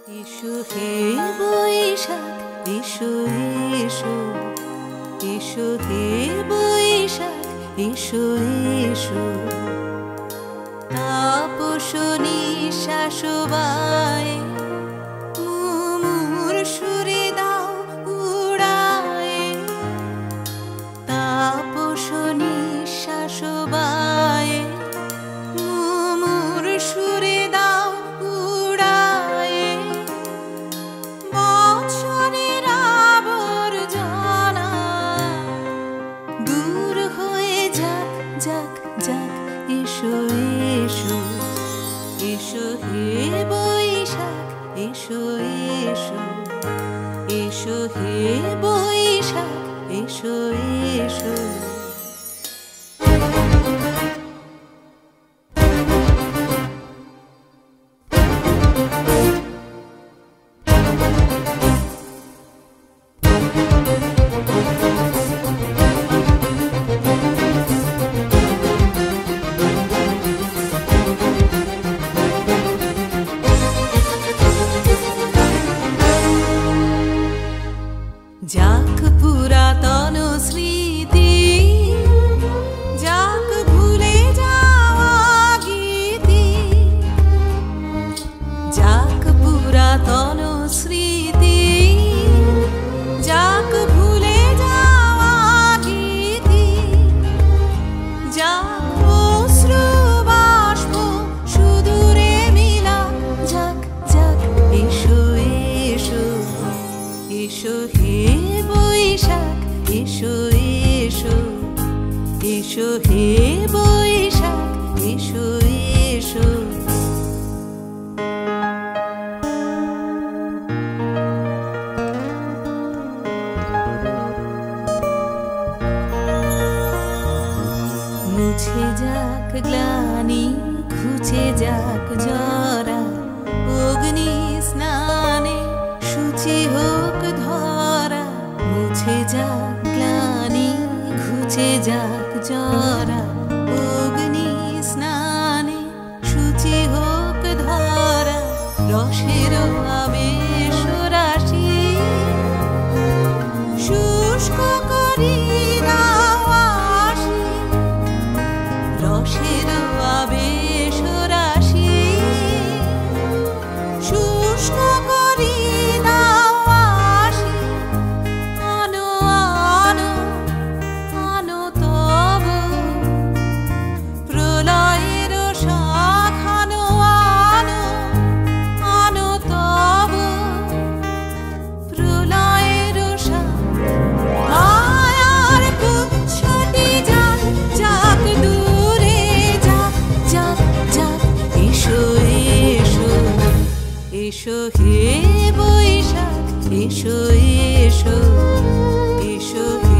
এসো হে বৈশাখ, এসো এসো, এসো হে বৈশাখ, এসো এসো। তাপস নিঃশ্বাস বায় মুমুর সুরে দাও উড়ায়। তাপস নিঃশ্বাস বায় মুমুর সুরে দাও উড়ায়। বৎসরের আবর্জনা দূর হয়ে যাক যাক যাক। এসো এসো, এসো হে বৈশাখ, এসো এসো, এসো হে বৈশাখ, এসো এসো। যাক পুরাতন স্মৃতি, যাক ভুলে যাওয়া গীতি। যাক পুরাতন স্মৃতি, যাক ভুলে যাওয়া গীতি। যাক অশ্রু বাষ্প সুদূরে মিলা যাক যাক। এসো এসো, এসো হে বৈশাখ, এসো এসো, এসো হে বৈশাখ, এসো এসো। মুছে যাক গ্লানি, ঘুচে যাক জরা। অগ্নি স্নানে শুচি হোক ধরা। মুছে যাক গ্লানি, ঘুচে যাক জরা। অগ্নি স্নানে শুচি হোক ধরা। রসের আবেশ রাশি শুষ্ক করি দাও আসি। রসের আবেশ রাশি শুষ্ক করি দাও আসি। আনো আনো আনো তব প্রলয়ের শাখ। আনো আনো আনো তব প্রলয়ের শাখ। মায়ার গুচ্ছটি যাক যাক দূরে যাক যাক যাক। এসো এসো, এসো হে বৈশাখ, এসো এসো, এসো হে